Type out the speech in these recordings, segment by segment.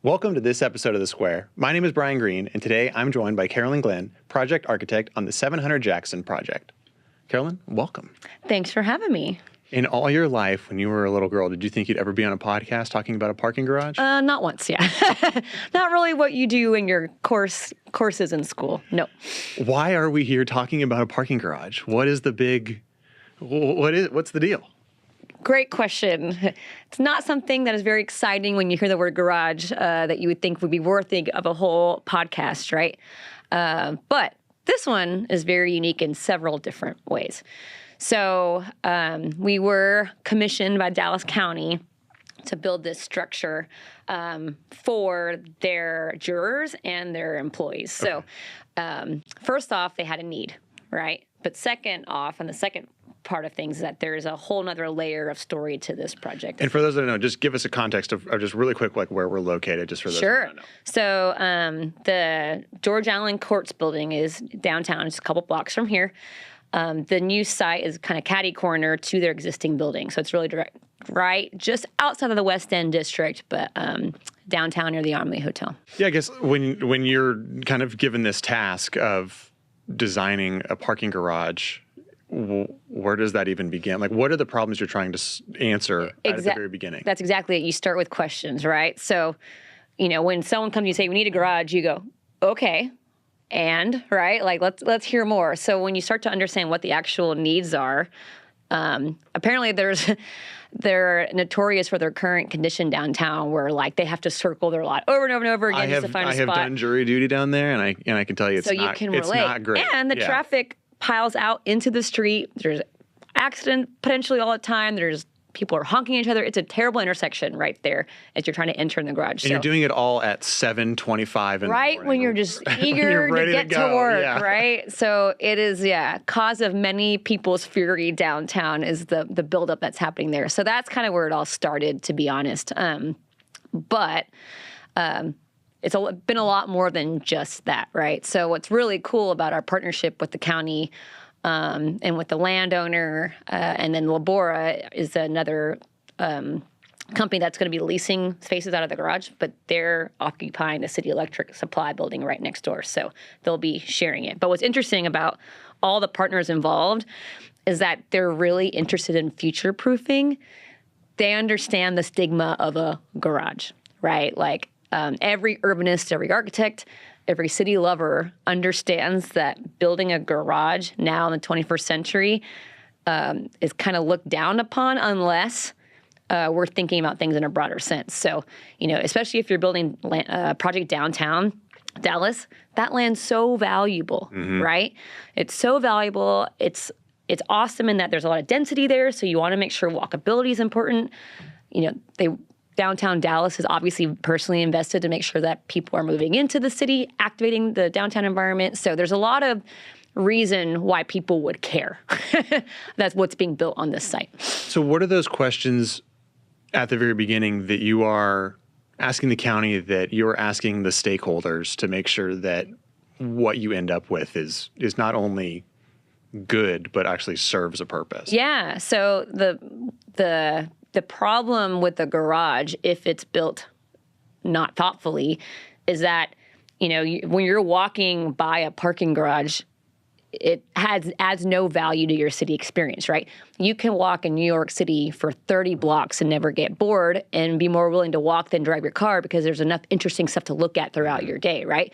Welcome to this episode of The Square. My name is Brian Green, and today I'm joined by Carolyn Glenn, project architect on the 700 Jackson project. Carolyn, welcome. Thanks for having me. In all your life, when you were a little girl, did you think you'd ever be on a podcast talking about a parking garage? Not once, yeah. Not really what you do in your courses in school, no. Why are we here talking about a parking garage? What's the deal? Great question. It's not something that is very exciting when you hear the word garage that you would think would be worthy of a whole podcast, right? But this one is very unique in several different ways. So we were commissioned by Dallas County to build this structure for their jurors and their employees. So first off, they had a need, right? But second off, and the second part of things is that there's a whole nother layer of story to this project. And for those that don't know, just give us a context of just really quick, like where we're located, just for those that don't know. So the George Allen Courts building is downtown, just a couple blocks from here. The new site is kind of catty corner to their existing building. So it's really direct, right, just outside of the West End district, but downtown near the Omni Hotel. Yeah, I guess when you're kind of given this task of designing a parking garage, where does that even begin? Like, what are the problems you're trying to answer at the very beginning? That's exactly it. You start with questions, right? So, when someone comes and you say, we need a garage, you go, okay, and, right? Like, let's hear more. So when you start to understand what the actual needs are, apparently they're notorious for their current condition downtown where, like, they have to circle their lot over and over and over again just to find a spot. I have done jury duty down there, and I can tell you it's not great. And the traffic piles out into the street. There's accident potentially all the time. People are honking at each other. It's a terrible intersection right there as you're trying to enter in the garage. And you're doing it all at 7:25 in the morning. When you're just eager to get to work, right? So it is, cause of many people's fury downtown is the buildup that's happening there. So that's kind of where it all started, to be honest. But it's been a lot more than just that, right? So what's really cool about our partnership with the county and with the landowner and then Labora is another company that's going to be leasing spaces out of the garage, but they're occupying the city electric supply building right next door. So they'll be sharing it. But what's interesting about all the partners involved is that they're really interested in future-proofing. They understand the stigma of a garage, right? Like, every urbanist, every architect, every city lover understands that building a garage now in the 21st century is kind of looked down upon unless we're thinking about things in a broader sense. So, especially if you're building a project downtown Dallas, that land's so valuable, right? It's so valuable. It's awesome in that there's a lot of density there, so you want to make sure walkability is important. Downtown Dallas is obviously personally invested to make sure that people are moving into the city, activating the downtown environment. So there's a lot of reason why people would care. That's what's being built on this site. So what are those questions at the very beginning that you are asking the county, that you're asking the stakeholders to make sure that what you end up with is not only good, but actually serves a purpose? Yeah. So the problem with the garage, if it's built not thoughtfully, is that, when you're walking by a parking garage, it adds no value to your city experience, right? You can walk in New York City for 30 blocks and never get bored and be more willing to walk than drive your car because there's enough interesting stuff to look at throughout your day, right?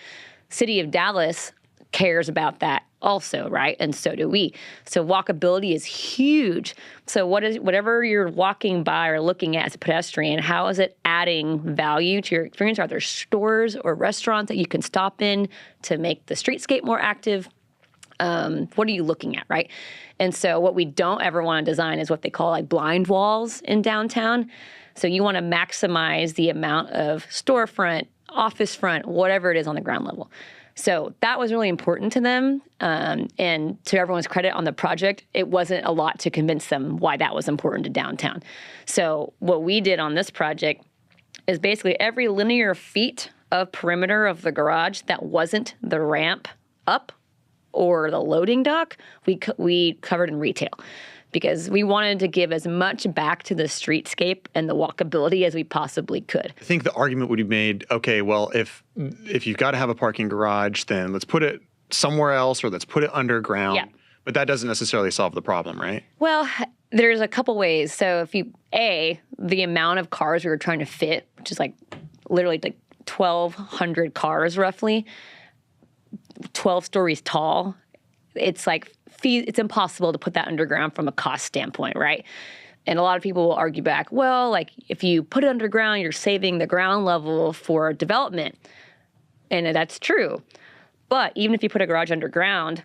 City of Dallas cares about that also, right? And so do we. So walkability is huge. So whatever you're walking by or looking at as a pedestrian, how is it adding value to your experience? Are there stores or restaurants that you can stop in to make the streetscape more active? What are you looking at, right? And so what we don't ever want to design is what they call like blind walls in downtown. So you want to maximize the amount of storefront, office front, whatever it is on the ground level. So that was really important to them. And to everyone's credit on the project, it wasn't a lot to convince them why that was important to downtown. So what we did on this project is basically every linear feet of perimeter of the garage that wasn't the ramp up or the loading dock, we covered in retail. because we wanted to give as much back to the streetscape and the walkability as we possibly could. I think the argument would be made, okay, well, if you've got to have a parking garage, then let's put it somewhere else or let's put it underground. Yeah. But that doesn't necessarily solve the problem, right? Well, there's a couple ways. So if the amount of cars we were trying to fit, which is like literally like 1,200 cars roughly, 12 stories tall, it's like it's impossible to put that underground from a cost standpoint, right? And a lot of people will argue back, well, like if you put it underground, you're saving the ground level for development. And that's true. But even if you put a garage underground,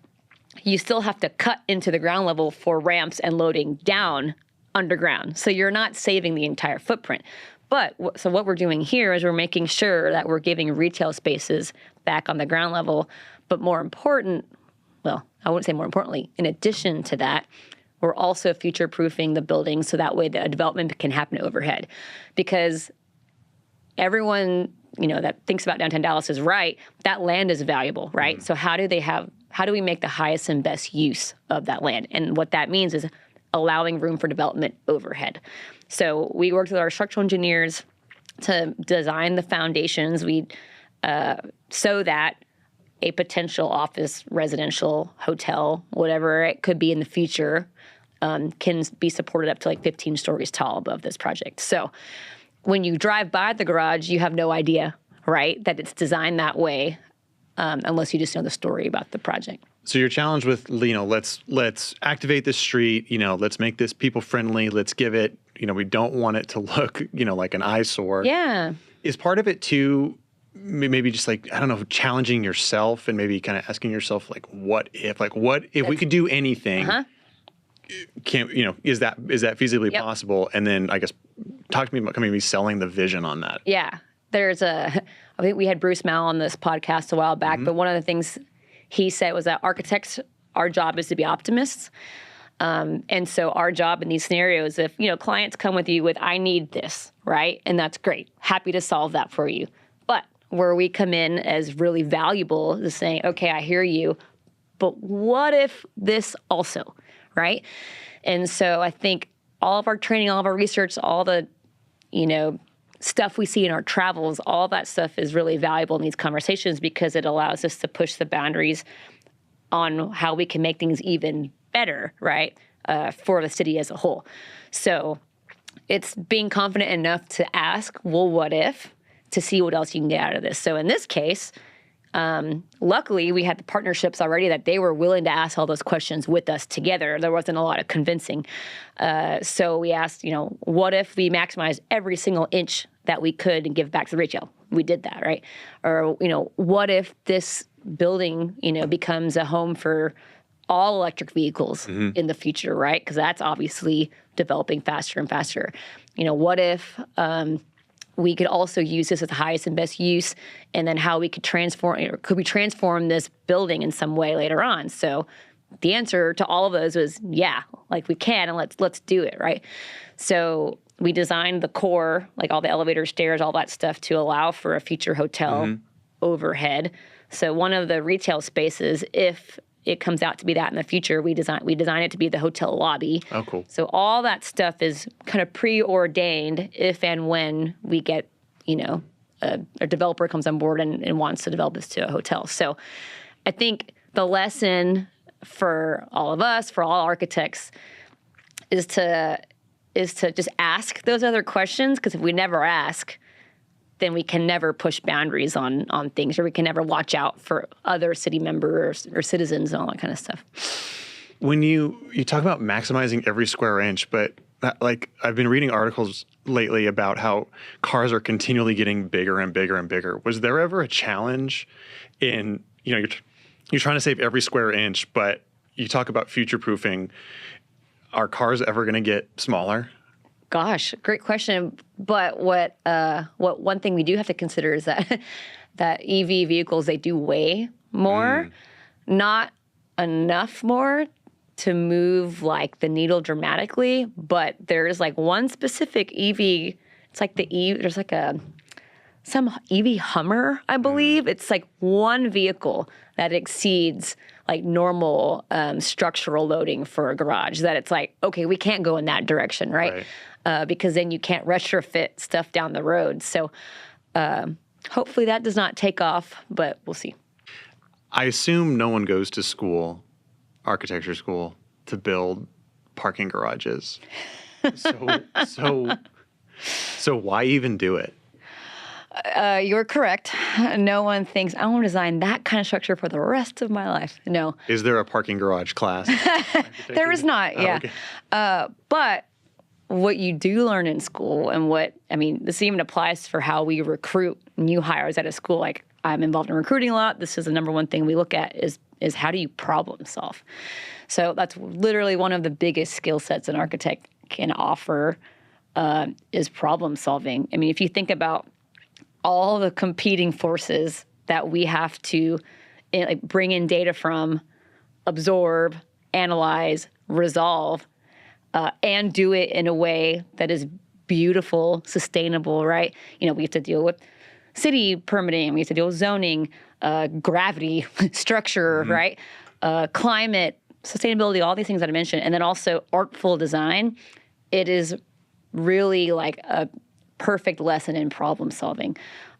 you still have to cut into the ground level for ramps and loading down underground. So you're not saving the entire footprint. But so what we're doing here is we're making sure that we're giving retail spaces back on the ground level. But more important, well, I wouldn't say more importantly, in addition to that, we're also future-proofing the building so that way the development can happen overhead. Because everyone, that thinks about downtown Dallas is right, that land is valuable, right? So how do we make the highest and best use of that land? And what that means is allowing room for development overhead. So we worked with our structural engineers to design the foundations so that a potential office, residential, hotel, whatever it could be in the future, can be supported up to like 15 stories tall above this project. So when you drive by the garage, you have no idea, right, that it's designed that way, unless you just know the story about the project. So you're challenged with, let's activate this street, let's make this people friendly, let's give it, we don't want it to look, like an eyesore. Yeah. Is part of it too, maybe just like, I don't know, challenging yourself and maybe kind of asking yourself, like, what if we could do anything, is that feasibly possible? And then I guess talk to me about maybe selling the vision on that. Yeah. I think we had Bruce Mal on this podcast a while back, but one of the things he said was that architects, our job is to be optimists. And so our job in these scenarios, if, clients come with you with, I need this, right? And that's great. Happy to solve that for you. But where we come in as really valuable is saying, okay, I hear you, but what if this also, right? And so I think all of our training, all of our research, all the, stuff we see in our travels, all that stuff is really valuable in these conversations because it allows us to push the boundaries on how we can make things even better, right, for the city as a whole. So it's being confident enough to ask, well, what if, to see what else you can get out of this. So in this case, luckily, we had the partnerships already that they were willing to ask all those questions with us together. There wasn't a lot of convincing. So we asked, what if we maximize every single inch that we could and give back to the retail? We did that, right? Or, what if this building, becomes a home for all electric vehicles in the future, right? Because that's obviously developing faster and faster. What if we could also use this as the highest and best use, and then how we could could we transform this building in some way later on? So the answer to all of those was, yeah, like we can, and let's do it, right? So we designed the core, like all the elevator, stairs, all that stuff to allow for a future hotel overhead. So one of the retail spaces, if it comes out to be that in the future, we design it to be the hotel lobby. Oh, cool. So all that stuff is kind of preordained if and when we get, a developer comes on board and wants to develop this to a hotel. So I think the lesson for all of us, for all architects, is to just ask those other questions, because if we never ask, then we can never push boundaries on things, or we can never watch out for other city members or citizens and all that kind of stuff. When you talk about maximizing every square inch, but like I've been reading articles lately about how cars are continually getting bigger and bigger and bigger. Was there ever a challenge in, you're trying to save every square inch, but you talk about future-proofing. Are cars ever going to get smaller? Gosh, great question. But what one thing we do have to consider is that EV vehicles, they do weigh more, not enough more to move like the needle dramatically. But there's like one specific EV. It's like there's like some EV Hummer, I believe. It's like one vehicle that exceeds like normal structural loading for a garage, that it's like, okay, we can't go in that direction, right? Because then you can't retrofit stuff down the road. So hopefully that does not take off, but we'll see. I assume no one goes to school, architecture school, to build parking garages. So why even do it? You're correct. No one thinks, I want to design that kind of structure for the rest of my life. No. Is there a parking garage class? There is not, yeah. Okay. But what you do learn in school, and this even applies for how we recruit new hires at a school. Like, I'm involved in recruiting a lot. This is the number one thing we look at is how do you problem solve? So that's literally one of the biggest skill sets an architect can offer is problem solving. I mean, if you think about all the competing forces that we have to bring in data from, absorb, analyze, resolve, and do it in a way that is beautiful, sustainable, right? We have to deal with city permitting, we have to deal with zoning, gravity, structure, right? Climate, sustainability, all these things that I mentioned, and then also artful design. It is really like a perfect lesson in problem solving.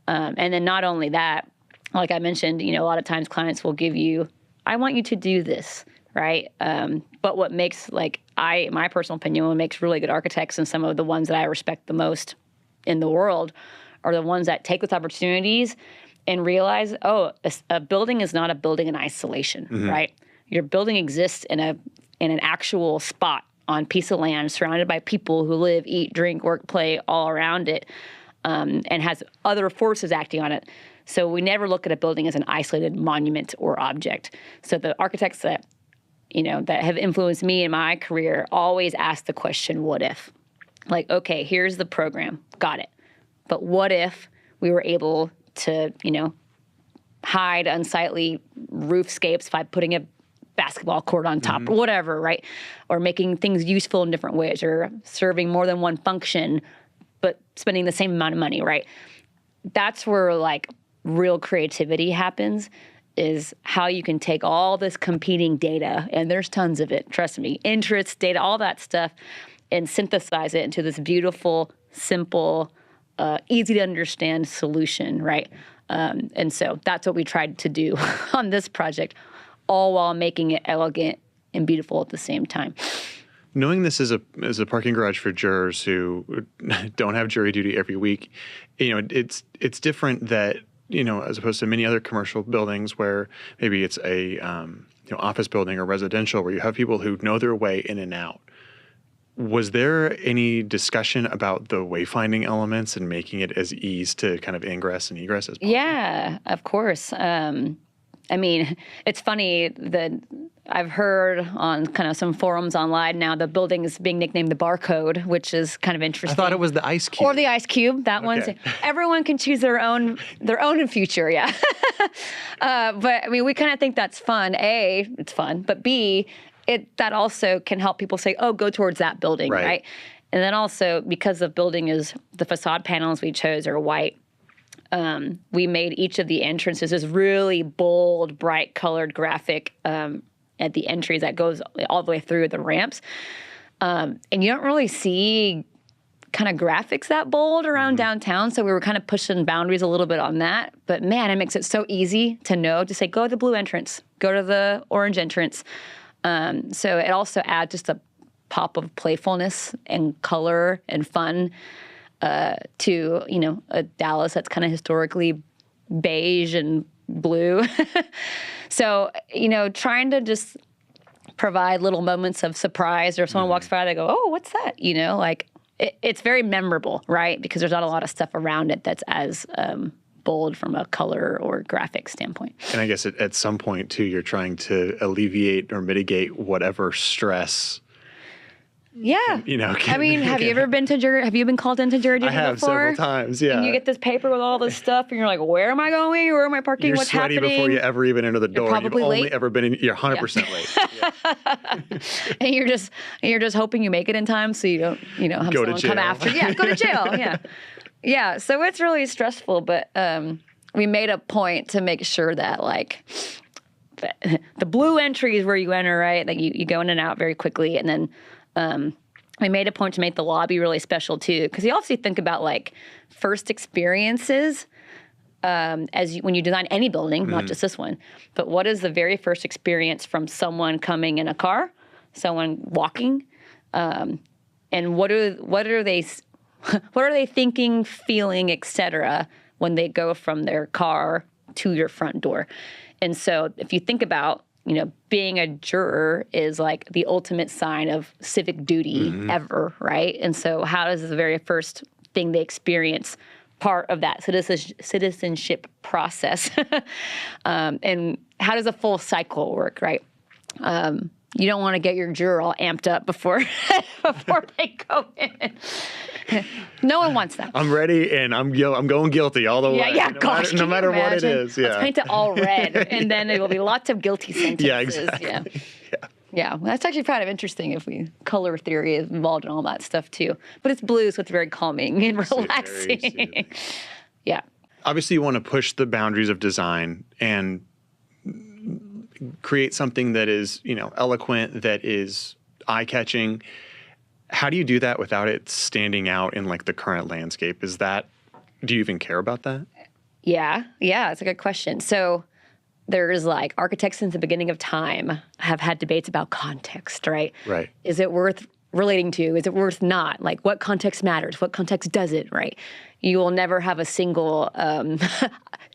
And then not only that, like I mentioned, a lot of times clients will give you, I want you to do this, right? But what makes, my personal opinion, what makes really good architects and some of the ones that I respect the most in the world are the ones that take those opportunities and realize, a building is not a building in isolation, right? Your building exists in an actual spot on a piece of land surrounded by people who live, eat, drink, work, play all around it, and has other forces acting on it. So we never look at a building as an isolated monument or object. So the architects that have influenced me in my career always ask the question, what if? Like, okay, here's the program, got it. But what if we were able to, hide unsightly roofscapes by putting a basketball court on top or whatever, right? Or making things useful in different ways, or serving more than one function, but spending the same amount of money, right? That's where real creativity happens, is how you can take all this competing data, and there's tons of it, trust me, interests, data, all that stuff, and synthesize it into this beautiful, simple, easy to understand solution, right? And so that's what we tried to do on this project, all while making it elegant and beautiful at the same time. Knowing this is a parking garage for jurors who don't have jury duty every week, it's different that, as opposed to many other commercial buildings where maybe it's a office building or residential where you have people who know their way in and out. Was there any discussion about the wayfinding elements and making it as easy to kind of ingress and egress as possible? Yeah, of course. It's funny that I've heard on kind of some forums online now the building is being nicknamed the barcode, which is kind of interesting. I thought it was the ice cube. Or the ice cube. That one's everyone can choose their own in future, yeah. But we kind of think that's fun. A, it's fun, but B, that also can help people say, oh, go towards that building, right? And then also because the building is the facade panels we chose are white. We made each of the entrances this really bold, bright colored graphic at the entries that goes all the way through the ramps. And you don't really see kind of graphics that bold around downtown. So we were kind of pushing boundaries a little bit on that. But man, it makes it so easy to know, to say, go to the blue entrance, go to the orange entrance. So it also adds just a pop of playfulness and color and fun to, a Dallas that's kind of historically beige and blue. So, trying to just provide little moments of surprise, or if someone walks by, they go, oh, what's that? It's very memorable, right? Because there's not a lot of stuff around it that's as bold from a color or graphic standpoint. And I guess at some point, too, you're trying to alleviate or mitigate whatever stress. Yeah. Have you ever been to jury? Have you been called into jury duty before? I have several times, yeah. And you get this paper with all this stuff, and you're like, where am I going? Where am I parking? You're What's sweaty happening? Before you ever even enter the door. Probably You've late. only ever been you're 100% late. Yeah. And you're just hoping you make it in time so you don't, have go someone come after. Yeah, go to jail. Yeah. Yeah, so it's really stressful, but we made a point to make sure that like the blue entry is where you enter, right? Like you go in and out very quickly, and then we made a point to make the lobby really special too, because you also think about like first experiences when you design any building, not just this one. But what is the very first experience from someone coming in a car, someone walking, and what are they thinking, feeling, etc. when they go from their car to your front door? And so if you think about, being a juror is like the ultimate sign of civic duty ever, right? And so how does the very first thing they experience part of that citizenship process? And how does a full cycle work, right? You don't want to get your juror all amped up before they go in. No one wants that. I'm ready, and I'm going guilty all the way. Yeah, no matter what it is. Yeah. Let's paint it all red, and then it will be lots of guilty sentences. Yeah, exactly. Yeah. Well, that's actually kind of interesting if color theory is involved in all that stuff too. But it's blue, so it's very calming and relaxing. Yeah. Obviously, you want to push the boundaries of design and create something that is, eloquent, that is eye-catching. How do you do that without it standing out in like the current landscape? Do you even care about that? Yeah, it's a good question. So there's like architects since the beginning of time have had debates about context, right? Right. Is it worth relating to? Is it worth not? Like what context matters? What context doesn't, right? You will never have a single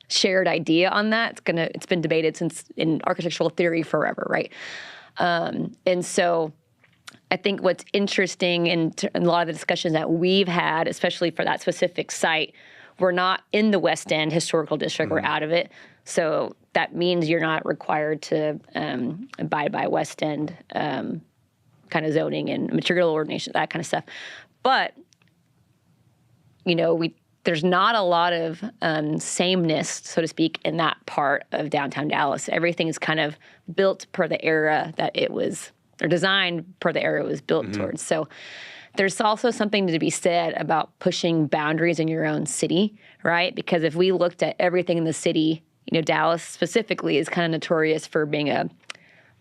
shared idea on that. It's been debated since in architectural theory forever, right? And so I think what's interesting in a lot of the discussions that we've had, especially for that specific site, we're not in the West End Historical District. We're out of it. So that means you're not required to abide by West End kind of zoning and material ordination, that kind of stuff. But, there's not a lot of sameness, so to speak, in that part of downtown Dallas. Everything is kind of built per the era that it was, or designed per the era it was built towards. So there's also something to be said about pushing boundaries in your own city, right? Because if we looked at everything in the city, Dallas specifically is kind of notorious for being a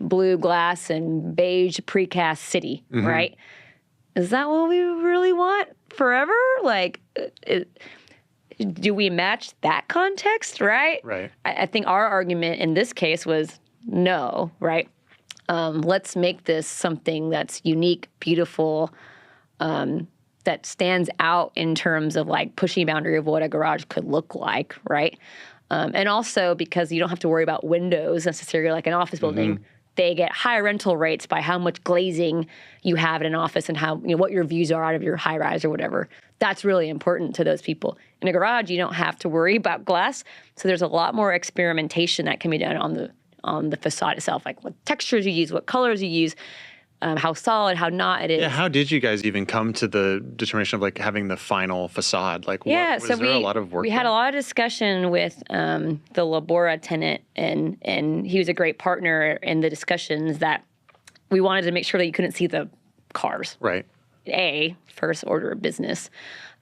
blue glass and beige precast city, right? Is that what we really want forever? Like, do we match that context, right? Right. I think our argument in this case was no, right? Let's make this something that's unique, beautiful, that stands out in terms of like pushing boundary of what a garage could look like, right? And also because you don't have to worry about windows necessarily like an office building. They get high rental rates by how much glazing you have in an office and how what your views are out of your high rise or whatever. That's really important to those people. In a garage, you don't have to worry about glass, so there's a lot more experimentation that can be done on the facade itself, like what textures you use, what colors you use, how solid, how not it is. Yeah, how did you guys even come to the determination of like having the final facade? Like, was there a lot of work? We had a lot of discussion with the Labora tenant, and he was a great partner in the discussions that we wanted to make sure that you couldn't see the cars. Right. First order of business.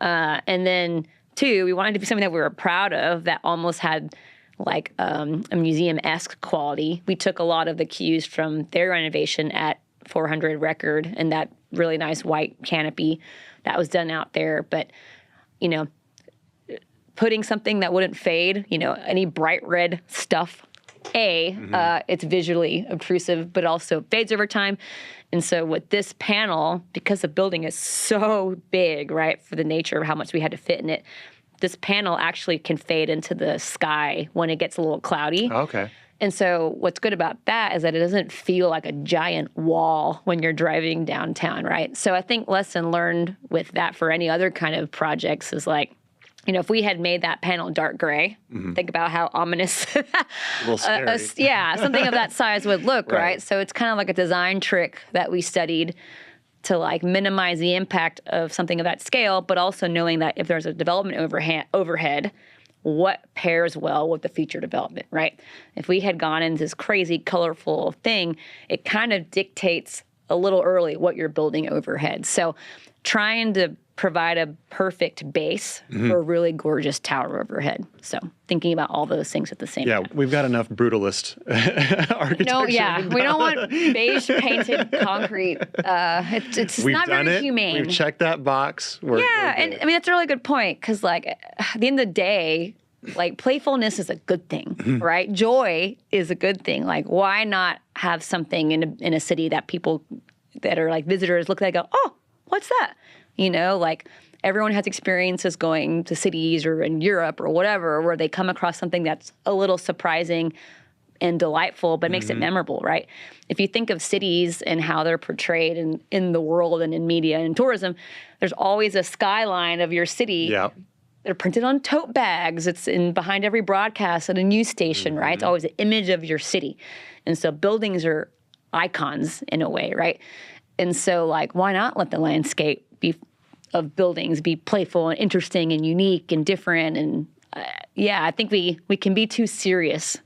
And then two, we wanted to be something that we were proud of that almost had like a museum-esque quality. We took a lot of the cues from their renovation at 400 Record and that really nice white canopy that was done out there. But, putting something that wouldn't fade, any bright red stuff, it's visually obtrusive, but also fades over time. And so with this panel, because the building is so big, right, for the nature of how much we had to fit in it, this panel actually can fade into the sky when it gets a little cloudy. Okay. And so what's good about that is that it doesn't feel like a giant wall when you're driving downtown, right? So I think lesson learned with that for any other kind of projects is like, if we had made that panel dark gray, think about how ominous A little scary. Something of that size would look, right? So it's kind of like a design trick that we studied to like minimize the impact of something of that scale, but also knowing that if there's a development overhead, what pairs well with the future development, right? If we had gone into this crazy, colorful thing, it kind of dictates a little early what you're building overhead. So trying to provide a perfect base for a really gorgeous tower overhead. So thinking about all those things at the same time. Yeah, we've got enough brutalist architecture. No, yeah, we don't want beige painted concrete. It's We've not done very it. humane. We've checked that box. We're And good. I mean, that's a really good point because, like, at the end of the day, like, playfulness is a good thing, right? Joy is a good thing. Like, why not have something in a city that people that are like visitors look at and go, oh, what's that? You know, like everyone has experiences going to cities or in Europe or whatever where they come across something that's a little surprising and delightful, but makes it memorable, right? If you think of cities and how they're portrayed in the world and in media and tourism, there's always a skyline of your city. Yeah. They're printed on tote bags. It's in behind every broadcast at a news station, right? It's always an image of your city. And so buildings are icons in a way, right? And so, like, why not let the landscape of buildings be playful and interesting and unique and different? And I think we can be too serious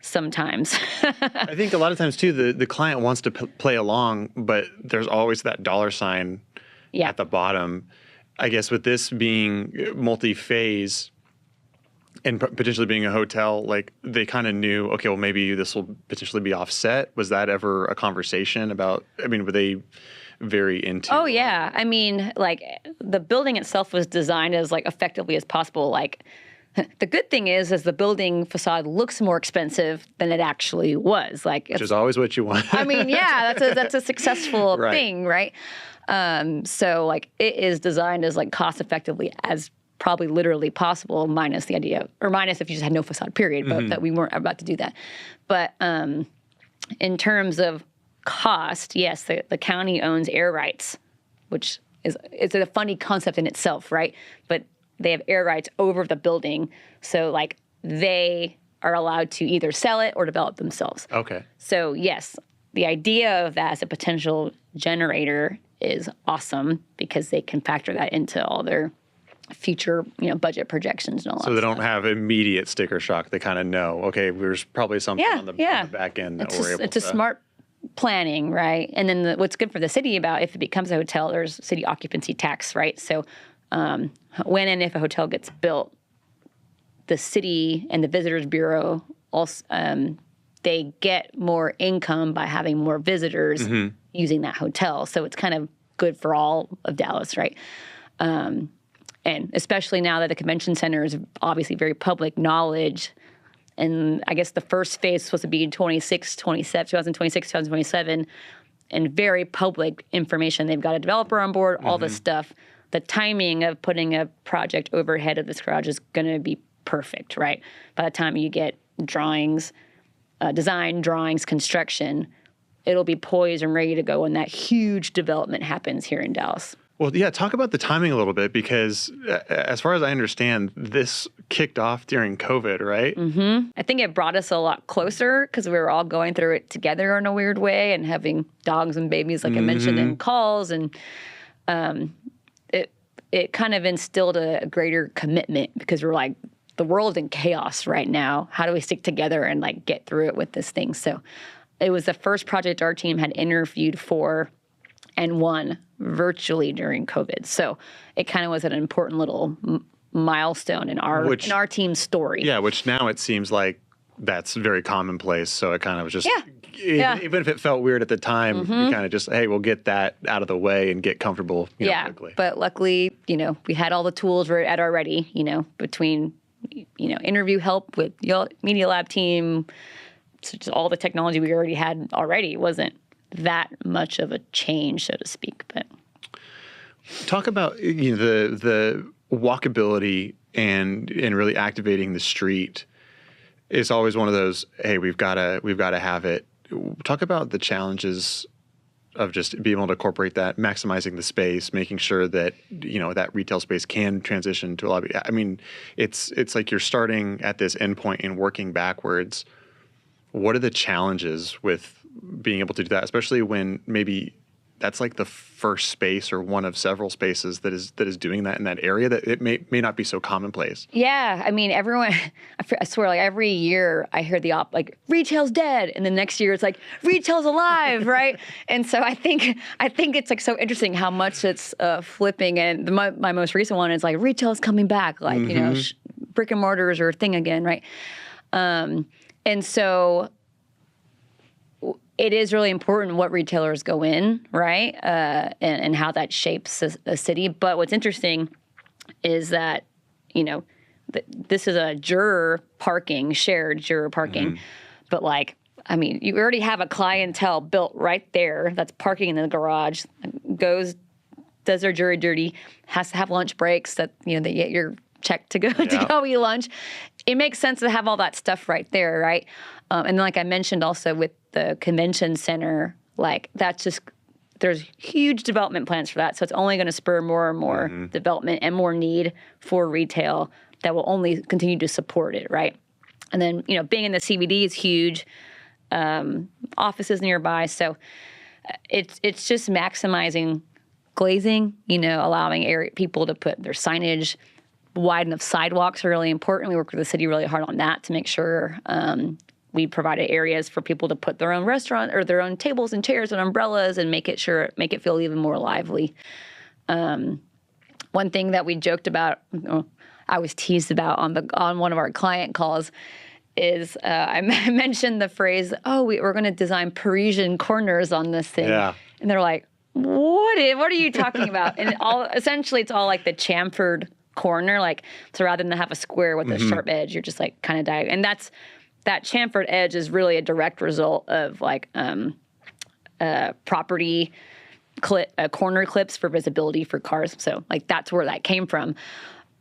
sometimes. I think a lot of times too, the client wants to play along, but there's always that dollar sign at the bottom. I guess with this being multi-phase and potentially being a hotel, like they kind of knew, okay, well, maybe this will potentially be offset. Was that ever a conversation about, I mean, were they very into? Oh, yeah. I mean, like the building itself was designed as like effectively as possible. Like the good thing is the building facade looks more expensive than it actually was. Like, Which is always what you want. I mean, yeah, that's a successful Right. thing, right? So like it is designed as like cost effectively as probably literally possible, minus the idea, or minus if you just had no facade, period. But that we weren't about to do that. But in terms of cost, yes, the county owns air rights, which it's a funny concept in itself, right? But they have air rights over the building, so like they are allowed to either sell it or develop themselves. Okay. So yes, the idea of that as a potential generator is awesome because they can factor that into all their future, budget projections and all that. So they don't have immediate sticker shock. They kind of know, okay, there's probably something on the back end that we're able to. It's a smart planning, right? And then what's good for the city about if it becomes a hotel, there's city occupancy tax, right? So when and if a hotel gets built, the city and the Visitors Bureau also they get more income by having more visitors using that hotel. So it's kind of good for all of Dallas, right? And especially now that the convention center is obviously very public knowledge. And I guess the first phase is supposed to be in 2026, 2027, and very public information. They've got a developer on board, all this stuff. The timing of putting a project overhead of this garage is going to be perfect, right? By the time you get drawings, design drawings, construction, it'll be poised and ready to go when that huge development happens here in Dallas. Well, yeah, talk about the timing a little bit because as far as I understand, this kicked off during COVID, right? Mm-hmm. I think it brought us a lot closer because we were all going through it together in a weird way and having dogs and babies, like I mentioned, in calls. And it kind of instilled a greater commitment because we're like, the world's in chaos right now. How do we stick together and like get through it with this thing? So it was the first project our team had interviewed for and won virtually during COVID. So it kind of was an important little milestone in our team's story. Yeah, which now it seems like that's very commonplace. So it kind of was just, even if it felt weird at the time, you kind of just, hey, we'll get that out of the way and get comfortable quickly. But luckily, we had all the tools at our ready, between, interview help with Media Lab team, so just all the technology we already had already wasn't that much of a change, so to speak. But talk about the walkability and really activating the street is always one of those. Hey, we've got to have it. Talk about the challenges of just being able to incorporate that, maximizing the space, making sure that that retail space can transition to a lobby. I mean, it's like you're starting at this endpoint and working backwards. What are the challenges with being able to do that, especially when maybe that's like the first space or one of several spaces that is doing that in that area, that it may not be so commonplace. Yeah, I mean, everyone, I swear, like every year I hear like retail's dead, and the next year it's like retail's alive, right? And so I think it's like so interesting how much it's flipping. And my most recent one is like retail's coming back, like you know, brick and mortars are a thing again, right? And so it is really important what retailers go in, right? And how that shapes a city. But what's interesting is that, you know, this is a shared juror parking. But like, I mean, you already have a clientele built right there that's parking in the garage, does their jury duty, has to have lunch breaks that, you know, they get your check to go eat lunch. It makes sense to have all that stuff right there, right? And then like I mentioned also with the convention center, like that's just, there's huge development plans for that. So it's only going to spur more and more development and more need for retail that will only continue to support it, right? And then, you know, being in the CBD is huge, offices nearby. So it's just maximizing glazing, you know, allowing people to put their signage. Wide enough sidewalks are really important. We work with the city really hard on that to make sure we provided areas for people to put their own restaurant or their own tables and chairs and umbrellas and make it feel even more lively. One thing that we joked about, I was teased about on one of our client calls, is I mentioned the phrase, we're going to design Parisian corners on this thing. Yeah. And they're like, what are you talking about? And essentially it's all like the chamfered corner, like, so rather than have a square with a sharp edge, you're just like kind of and that chamfered edge is really a direct result of like property corner clips for visibility for cars. So like that's where that came from.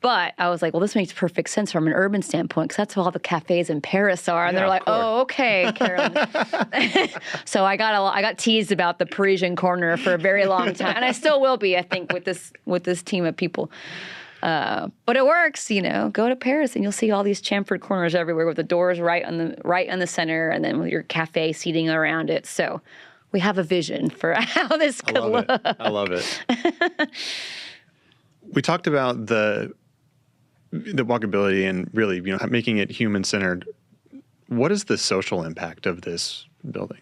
But I was like, well, this makes perfect sense from an urban standpoint because that's how all the cafes in Paris are. And they're like, oh, okay, Carolyn. So I got teased about the Parisian corner for a very long time, and I still will be, I think, with this team of people. But it works, you know. Go to Paris and you'll see all these chamfered corners everywhere with the doors right on the center, and then with your cafe seating around it. So we have a vision for how this could look. I love it. We talked about the walkability and really, you know, making it human-centered. What is the social impact of this building?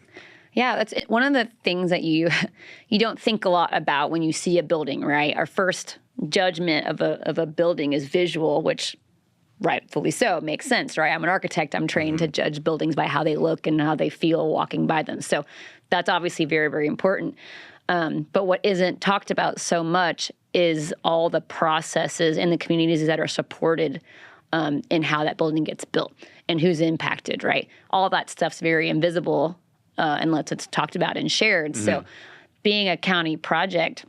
Yeah, that's one of the things that you don't think a lot about when you see a building, right? Our first judgment of a building is visual, which rightfully so makes sense, right? I'm an architect. I'm trained to judge buildings by how they look and how they feel walking by them. So that's obviously very, very important. But what isn't talked about so much is all the processes and the communities that are supported in how that building gets built and who's impacted, right? All that stuff's very invisible unless it's talked about and shared. So being a county project,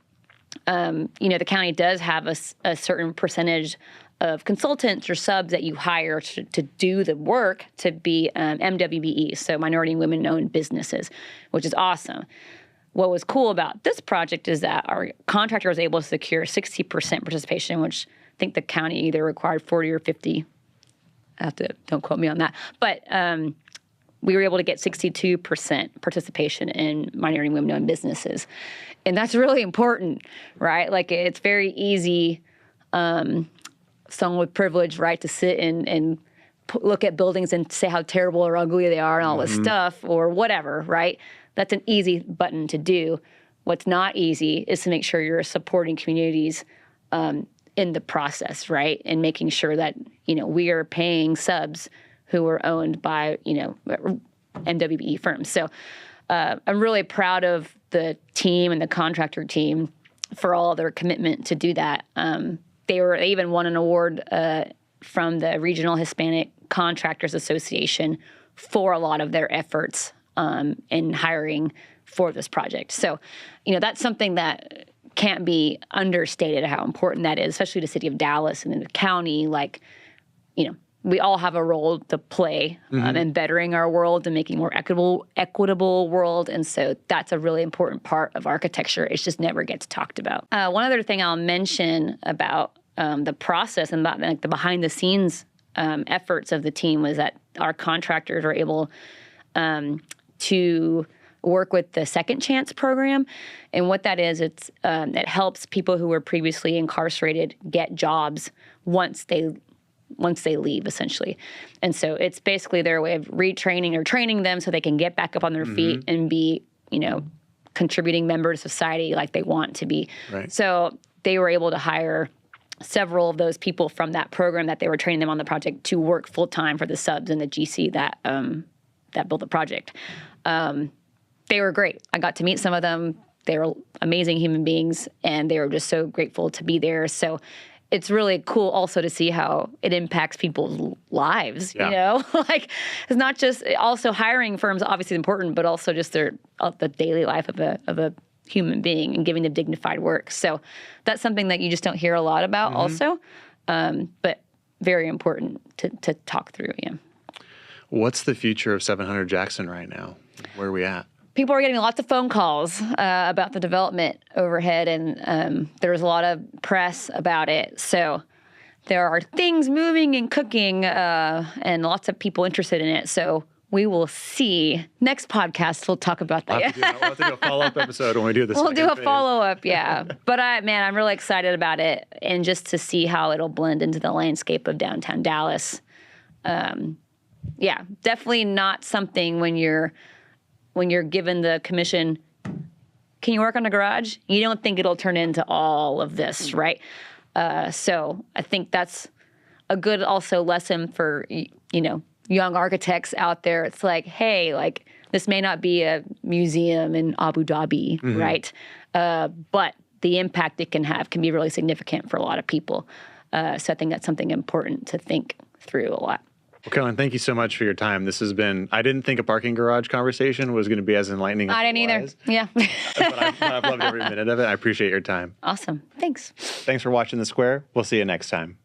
you know, the county does have a certain percentage of consultants or subs that you hire to do the work to be MWBE, so minority and women-owned businesses, which is awesome. What was cool about this project is that our contractor was able to secure 60% participation, which I think the county either required 40 or 50. Don't quote me on that. But we were able to get 62% participation in minority and women-owned businesses. And that's really important, right? Like, it's very easy, someone with privilege, right, to sit and look at buildings and say how terrible or ugly they are and all this stuff or whatever, right? That's an easy button to do. What's not easy is to make sure you're supporting communities in the process, right? And making sure that, you know, we are paying subs who are owned by, you know, MWBE firms. So I'm really proud of the team and the contractor team for all their commitment to do that. They even won an award from the Regional Hispanic Contractors Association for a lot of their efforts in hiring for this project. So, you know, that's something that can't be understated how important that is, especially the city of Dallas and in the county. Like, you know, we all have a role to play in bettering our world and making more equitable world. And so that's a really important part of architecture. It just never gets talked about. One other thing I'll mention about the process and about like the behind the scenes efforts of the team was that our contractors were able to work with the Second Chance program. And what that is, it helps people who were previously incarcerated get jobs once they leave, essentially. And so it's basically their way of retraining or training them so they can get back up on their feet and be, contributing member to society like they want to be. Right. So they were able to hire several of those people from that program that they were training them on the project to work full time for the subs and the GC that built the project. They were great. I got to meet some of them. They were amazing human beings, and they were just so grateful to be there. So it's really cool also to see how it impacts people's lives, like it's not just also hiring firms obviously important, but also just the daily life of a human being and giving them dignified work. So that's something that you just don't hear a lot about also, but very important to talk through. Yeah. What's the future of 700 Jackson right now? Where are we at? People are getting lots of phone calls about the development overhead, and there's a lot of press about it. So there are things moving and cooking, and lots of people interested in it. So we will see. Next podcast, we'll talk about that. We'll have to do a follow-up episode when we do this. We'll do a follow-up, yeah. But man, I'm really excited about it, and just to see how it'll blend into the landscape of downtown Dallas. Yeah, definitely not something when you're given the commission, can you work on a garage? You don't think it'll turn into all of this, right? So I think that's a good also lesson for, young architects out there. It's like, hey, like this may not be a museum in Abu Dhabi, right? But the impact it can have can be really significant for a lot of people. So I think that's something important to think through a lot. Well, Carolyn, thank you so much for your time. This has been, I didn't think a parking garage conversation was going to be as enlightening as I didn't either. Yeah. but I've loved every minute of it. I appreciate your time. Awesome. Thanks. Thanks for watching The Square. We'll see you next time.